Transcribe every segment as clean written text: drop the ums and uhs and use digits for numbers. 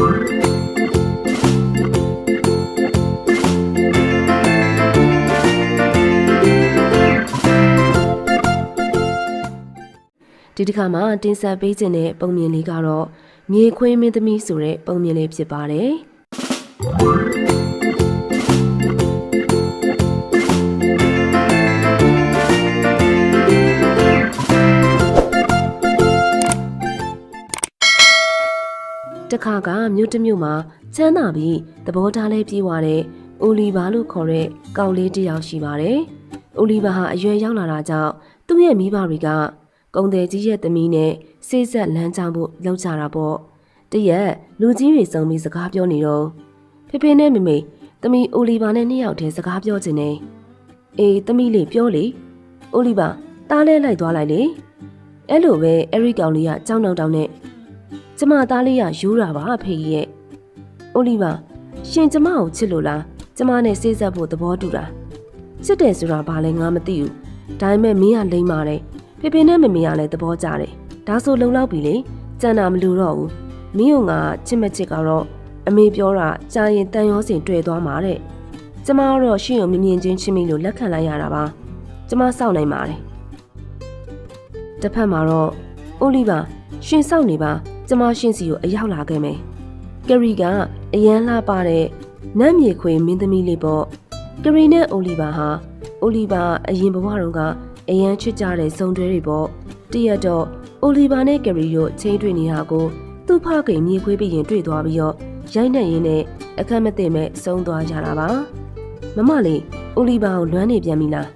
ဒီတစ်ခါမှာတင်ဆက်ပေးခြင်းတဲ့ပုံမြင်လေးကတော့မြေခွေးမင်းသမီးဆိုတဲ့ပုံမြင်လေးဖြစ်ပါတယ်တခါကမြို့တစ်မြို့မှာချမ်းသာပြီးသဘောထားလေးပြေးသွားတဲ့အိုလီဗာလို့ခေါ်တဲ့ကောင်လေးတစ်ယောက်ရှိပါတယ်။အိုလီဗာဟာအရွယ်ရောက်လာတာကြောင့်သူ့ရဲ့မိဘတွေကကုံတယ်ကြီးရဲ့သမီးနဲ့ဆေးဆက်လမ်းကြောင်းဖို့လောက်ကြတာပေါ့။တရက်လူကြီးတွေစုံပြီးစကားပြောနေတော့ဖေဖေနဲ့မေမေသမီးအိုလီဗာနဲ့နှစ်ယောက်တည်းစကားပြောချင်တယ်။အေးသမီးလေးပြောလေ။အိုလီဗာတားလဲလိုက်သွားလိုက်လေ။အဲ့လိုပဲအဲ့ဒီကောင်လေးကကြောင်းတောင်နဲ့ကျမသားလေးကယူတာပါဖေကြီးရဲ့။အိုလီဗာရှင်ကျမကိုချစ်လို့လားကျမနဲ့ဆေးဆက်ဖို့သဘောတူတာချစ်တယ်ဆိုတာဘာလဲငါမသိဘူးဒါပေမဲ့မင်းကလိမ့်ပါတယ်ဖေဖေနဲ့မမေကလည်းသဘောကျတယ်ဒါဆိုလုံလောက်ပြီလေကြံတာမလို့တော့ဘူးမင်းကငါချစ်မချစ်ကတော့အမေပြောတာကြာရင်တန်ရောစင်တွေ့သွားမှာတဲ့ကျမကတော့ရှင်ကိုမမြင်ချင်းချင်းမိလို့လက်ခံလိုက်ရတာပါကျမစောင့်နိုင်ပါတယ်တစ်ဖက်မှာတော့အိုလီဗာရှင်စောင့်နေပါကျမရှင်စီကိုအရောက်လာခဲ့မယ်ကရီကအရန်လှပတဲ့နတ်မြေခွေမင်းသမီးလေးပေါ့ကရီနဲ့အိုလီဗာဟာအိုလီဗာအရင်ဘဝတုန်းကအရန်ချစ်ကြတဲ့ဇုံတွဲတွေပေါ့တရက်တော့အိုလီဗာနဲ့ကရီတို့ချင်းတွေ့နေတာကိုသူ့ဖခင်မြေခွေးပြီးရင်တွေ့သွားပြီးတော့ရိုက်နှက်ရင်းနဲ့အခက်မသိမဲ့ဆုံးသွားကြတာပါမမလေးအိုလီဗာကိုလွမ်းနေပြန်ပြီလား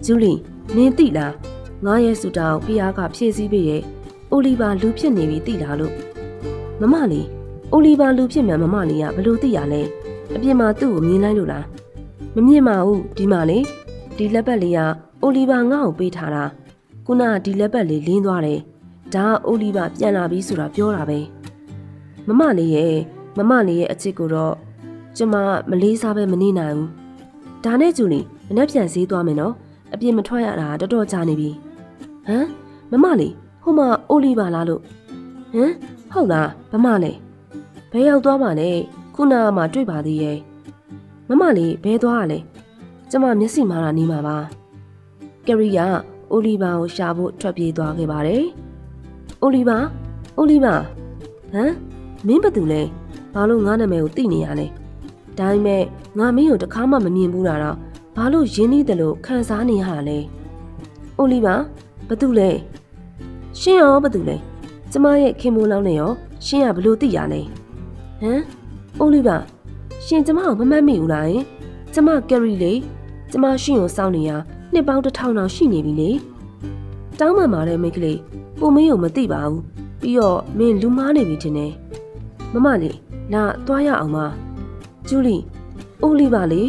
ဂျူလီနင်းသိလားငါရဲ့ဆူတောင်းဖျားကဖြည့်ဆည်းပေးရဲ့အိုလီဗာလူဖြစ်နေပြီသိလားလို့မမလေးအိုလီဗာလူဖြစ်မှန်မမလေးကဘလို့သိရလဲအပြင်မှာသူ့ကိုမြင်လိုက်လို့လားမမြင်ပါဘူးဒီမှာလေဒီလက်ပတ်လေးကအိုလီဗာငါ့ကိုပေးထားတာခုနကဒီလက်ပတ်လေးလင်းသွားတယ်ဒါကအိုလီဗာပြန်လာပြီဆိုတာပြောတာပဲမမလေးရဲ့အချစ်ကိုတော့ကျမမလေးစားပဲမနေနိုင်ဘူးဒါနဲ့ဂျူလီမနေ့ပြန်ဈေးသွားမယ်နော်အပြင်မထွက်ရတာတော်တော်ကြာနေပြီဟမ်မမလေးဟိုမှာအိုလီဗာလားလို့ဟမ်ဟုတ်လားမမလေးဘယ်ရောက်သွားမှလဲခုနကမှတွေ့ပါသေးရဲ့မမလေးဘဲသွားရလဲကျမမျက်စိမားတာနေမှာပါကရီကအိုလီဗာကိုရှာဖို့ထွက်ပြေးသွားခဲ့ပါတယ်အိုလီဗာဟမ်မင်းဘာတူလဲဘာလို့ငါနာမည်ကိုသိနေရလဲဒါပေမဲ့ငါမင်းကိုတခါမှမမြင်ဘူးတာတော့ဘာလို့ရင်းနှီးတယ်လို့ခံစားနေရတာလဲအိုလီဗာဘာတူလဲရှင်ရောဘာတူလဲကျမရဲ့ခင်မိုးလောင်းနဲ့ရောရှင်ကဘလို့သိရလဲဟမ်အိုလီဗာရှင်ကျမကိုမမှတ်မိဘူးလားယင်ကျမကယ်ရီလေကျမရှင်ကိုစောင့်နေရနှစ်ပေါင်း1000တောင်ရှိနေပြီလေတောင်းမှန်ပါတယ်မိတ်ကလေးကိုမင်းကိုမသိပါဘူးပြီးတော့မင်းလူမားနေပြီထင်တယ်မမလေးလာသွားရအောင်ပါဂျူလီအိုလီဗာလေ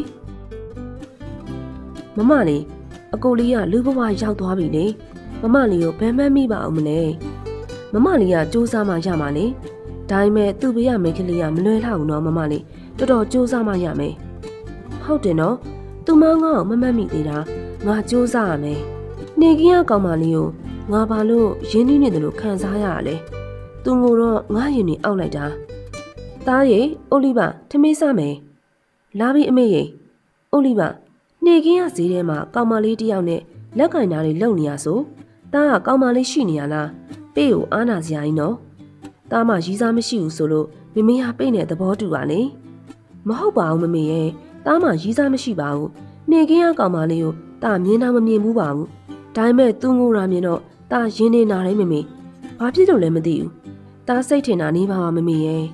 မမလေးအကိုလေးကလူဘဝရောက်သွားပြီလေမမလေးကိုဘယ်မှတ်မိပါအောင်မလဲမမလေးကစူးစမ်းမှရမှာလေဒါပေမဲ့သူ့ဘေးကမိန်းကလေးကမလွယ်လောက်ဘူးနော်မမလေးတော်တော်စူးစမ်းမှရမယ်ဟုတ်တယ်နော်သူမငါ့ကိုမမှတ်မိသေးတာငါစူးစမ်းရမယ်နေကင်းကကောင်မလေးကိုငါဘာလို့ရင်းနှီးနေတယ်လို့ခံစားရရလဲသူငိုတော့ငါရင်နေအောက်လိုက်တာသားရေအိုလီဗာထမင်းစားမယ်လာပြီအမေရေအိုလီဗာနေကင်းကဈေးထဲမှာကောင်မလေးတယောက်နဲ့လက်ကင်တာတွေလုံနေရဆိုသားကကောင်မလေးရှိနေရလားပေးကိုအားနာစရာကြီးနော်သားမရီးစားမရှိဘူးဆိုလို့မမေဟာပေးတဲ့သဘောတူပါလေမဟုတ်ပါဘူးမမေရဲ့သားမရီးစားမရှိပါဘူးနေကင်းကကောင်မလေးကိုသားမြင်တာမမြင်ဘူးပါဘူးဒါပေမဲ့သူငိုတာမြင်တော့သားရင်းနေနာတယ်မမေဘာဖြစ်လို့လဲမသိဘူးသားစိတ်ထင်တာနေပါပါမမေရဲ့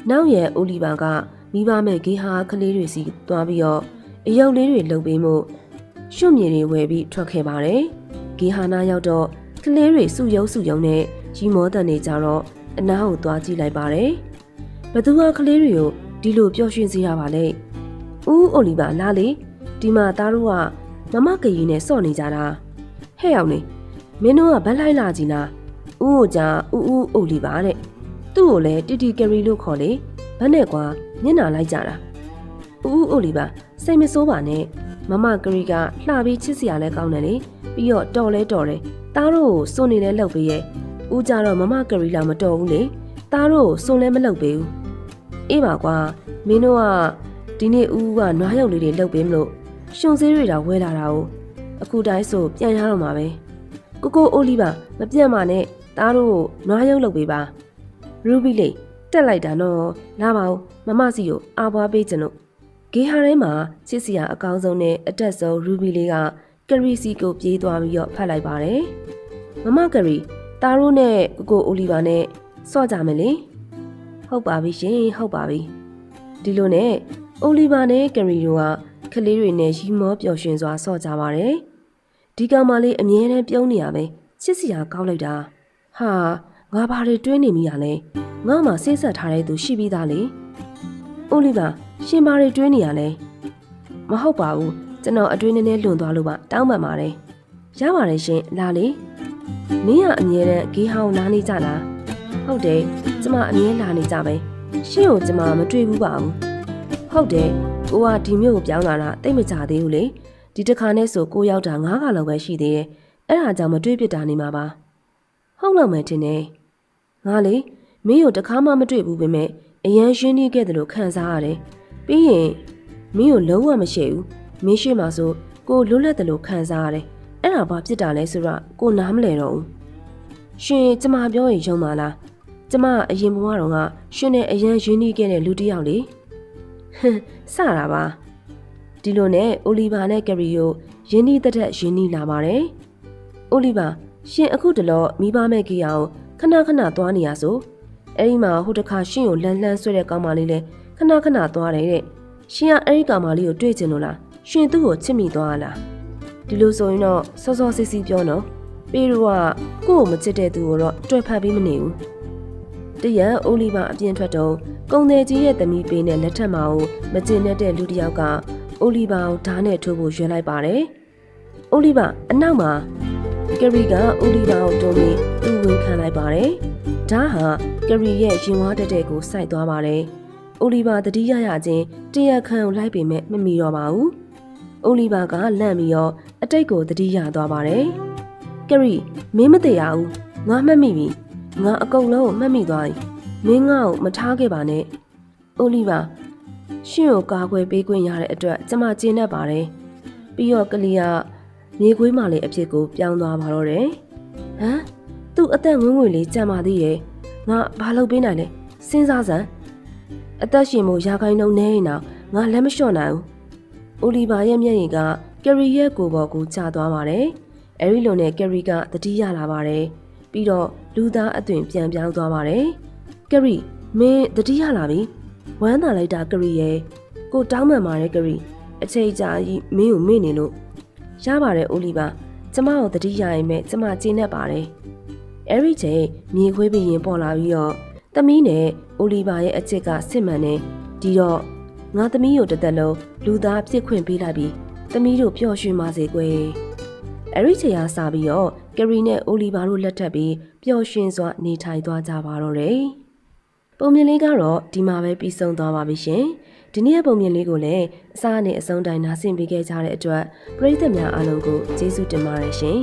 နောက်ရဲ့အိုလီဗာကမိဘမဲ့ဂေဟာကလေးတွေစီသွားပြီးတော့အယုတ်လေးတွေလုံပေးမှုရွှွမြေတွေဝယ်ပြီးထွက်ခဲ့ပါတယ်ဂေဟာနာရောက်တော့ကလေးတွေစုယုံနဲ့ရီမောတန်နေကြတော့အနားကိုသွားကြည့်လိုက်ပါတယ်ဘသူကကလေးတွေကိုဒီလိုပျော်ရွှင်စေရပါလဲဦးအိုလီဗာလာလေဒီမှာသားတို့ကမမကကြီးနဲ့စော့နေကြတာဟဲ့အောင်နေမင်းတို့ကဗတ်လိုက်လာကြည်လားဦးကိုကြာဦးအိုလီဗာတဲ့သူ့ကိုလည်းတီတီကယ်ရီလို့ခေါ်လေဗတ်နဲ့ကွာညနာလိုက်ကြတာဦးအိုလီဗာစိတ်မဆိုးပါနဲ့မမကရီကလှပြီးချစ်စရာလဲကောင်းတယ်လေပြီးတော့တော်တယ်သားတို့ကိုစွန့်နေလဲလှုပ်ပေးရဲ့ဦးကြတော့မမကရီလာမတော်ဘူးလေ သားတို့စုံလဲမလုပ်ပေးဘူးအေးပါကွာမင်းတို့ကဒီနေ့ဦးကနွားရုပ်လေးတွေလုပ်ပေးမလို့ရှင်စည်းတွေတော့ဝဲလာတာကိုအခုတိုင်းဆိုပြန်ရတော့မှာပဲကိုအိုလီပါမပြတ်ပါနဲ့သားတို့နွားရုပ်လုပ်ပေးပါရူဘီလေးတက်လိုက်တာနော်လာပါဦးမမစီကိုအားပွားပေးခြင်းလို့ဂေဟာထဲမှာချစ်စရာအကောင်းဆုံးနဲ့အတက်ဆုံးရူဘီလေးကကရီစီကိုပြေးသွားပြီးတော့ဖတ်လိုက်ပါတယ်မမကရီသားတို့နဲ့ကိုအိုလီပါနဲ့စော့ကြမယ်လေဟုတ်ပါပြီရှင်ဟုတ်ပါပြီဒီလိုနဲ့အိုလီဗာနဲ့ကရီတို့ကကလေးတွေနဲ့ရီမောပျော်ရွှင်စွာဆော့ကြပါတယ်ဒီကောင်မလေးအမြဲတမ်းပြုံးနေရပဲချစ်စရာကောင်းလိုက်တာဟာငါဘာတွေတွေးနေမိရလဲငါမှစိတ်ဆက်ထားတဲ့သူရှိပြီးသားလေအိုလီဗာရှင်ဘာတွေတွေးနေရလဲမဟုတ်ပါဘူးကျွန်တော်အတွင်းနည်းနည်းလွန်သွားလို့ပါတောင်းပန်ပါတယ်ရပါတယ်ရှင်လာလေမင်းကအမြဲတမ်းဂေးဟောင်းနားနေကြလားဟုတ်တယ်ကျမအမြဲလာနေကြပဲရှင့်ကိုကျမမတွေ့ဘူးပါဘူးဟုတ်တယ်ကိုကဒီမြို့ကိုပြောင်းလာတာတိတ်မကြသေးဘူးလေဒီတစ်ခါနဲ့ဆိုကိုရောက်တာ9ခါလောက်ပဲရှိသေးတယ်အဲ့ဒါကြောင့်မတွေ့ဖြစ်တာနေမှာပါဟုတ်လောက်မယ်တင်တယ်ငါလေမင်းကိုတစ်ခါမှမတွေ့ဘူးပဲမဲ့အရန်ရှင်းနေခဲ့တယ်လို့ခံစားရတယ်ပြီးရင်မင်းကိုလုံးဝမရှိဘူးမင်းရှိမှဆိုကိုလွတ်လပ်တယ်လို့ခံစားရတယ်အဲ့ဒါဘာဖြစ်တာလဲဆိုတော့ကိုနားမလဲတော့ဘူးရှင်ကျမပြောရင်ယုံပါလားကျမအရင်ဘဝတော့ကရှင်နဲ့အရန်ရင်းနှီးခဲ့တဲ့လူတစ်ယောက်လေဟင်စတာပါဒီလိုနဲ့အိုလီဗာနဲ့ကရီယိုရင်းနှီးတဲ့ရင်းနှီးလာပါတယ်အိုလီဗာရှင်အခုတလောမိဘမဲ့ကြီးအောင်ခဏခဏသွားနေရဆိုအဲ့ဒီမှာဟိုတခါရှင်ကိုလန်းလန်းဆွဲတဲ့ကောင်မလေးလဲခဏခဏသွားတယ်တဲ့ရှင်ကအဲ့ဒီကောင်မလေးကိုတွေ့ချင်လို့လားရှင်သူ့ကိုချစ်မိသွားလားဒီလိုဆိုရင်တော့စောစောစီစီပြောနော်ပြီးတော့ကို့ကိုမချစ်တဲ့သူကိုတော့တွေ့ဖတ်ပြီးမနေဘူးတရက်အိုလီဗာအပြင်ထွက်တော့ကုံတယ်ကြီးရဲ့သမီးပေးနဲ့လက်ထက်မှာမကျင်တဲ့လူတစ်ယောက်ကအိုလီဗာကိုဓာတ်နဲ့ထိုးဖို့ရွေးလိုက်ပါတယ်။အိုလီဗာအနောက်မှာကရီကအိုလီဗာကိုတုံးပြီးသူ့ဝင်ခံလိုက်ပါတယ်။ဓာတ်ဟာကရီရဲ့ရင်ဝါတက်တဲ့ကိုစိုက်သွားပါတယ်။အိုလီဗာတတိယရချင်းတရက်ခန့်ကိုလိုက်ပေမဲ့မမီတော့ပါဘူး။အိုလီဗာကလန့်ပြီးတော့အတိတ်ကိုတတိယသွားပါတယ်။ကရီမင်းမတရားဘူး။ငါမှတ်မိပြီ။ငါအကုန်လုံးကိုမှတ်မိသွားပြီမင်းငါ့ကိုမထားခဲ့ပါနဲ့အိုလီဗာရှင်ကိုကာကွယ်ပေးခွင့်ရတဲ့အတွက်ကျမကျေနပ်ပါတယ်ပြီးတော့ကလီယာမြေခွေးမလေးအဖြစ်ကိုပြောင်းသွားပါတော့တယ်ဟမ်သူ့အသက်ငွေ့ငွေ့လေးကြံပါသေးရဲ့ငါဘာလုပ်ပေးနိုင်လဲစဉ်းစားစမ်းအသက်ရှင်မှုရာခိုင်နှုန်းနည်းရင်တော့ငါလက်မလျှော့နိုင်ဘူးအိုလီဗာရဲ့မျက်ရည်ကကရီရဲ့ကိုယ်ပေါ်ကိုကျသွားပါတယ်အဲဒီလိုနဲ့ကရီကတတိယလာပါတယ်ပြီးတော့လူသားအသွင်ပြန်ပြောင်းသွားပါတယ်ကရီမင်းတတိယလာပြီဝမ်းသာလိုက်တာကရီရဲ့ကိုတောင်းပန်ပါတယ်ကရီအချိန်ကြာကြီးမင်းကိုမေ့နေလို့ရပါတယ်အိုလီဗာကျမကိုတတိယရင်မဲ့ကျမကျေနပ်ပါတယ်အဲ့ဒီချိန်မြေခွေးပြီးရင်ပေါ်လာပြီးတော့သမီးနဲ့အိုလီဗာရဲ့အချစ်ကစစ်မှန်နေဒီတော့ငါသမီးကိုတစ်သက်လုံးလူသားဖြစ်ခွင့်ပေးလိုက်ပြီးသမီးတို့ပျော်ရွှင်ပါစေကွယ်အဲ့ဒီချိန်ကစပြီးတော့ကရီနဲ့အိုလီဗာတို့လက်ထပ်ပြီးပျော်ရွှင်စွာနေထိုင်သွားကြပါတော့တယ်ပုံမြင်လေးကတော့ဒီမှာပဲပြီးဆုံးသွားပါပြီရှင်ဒီနေ့ပုံမြင်လေးကိုလည်းအစားနဲ့အဆုံးတိုင်းနားဆင်ပေးခဲ့ကြတဲ့အတွက်ပရိသတ်များအားလုံးကိုကျေးဇူးတင်ပါတယ်ရှင်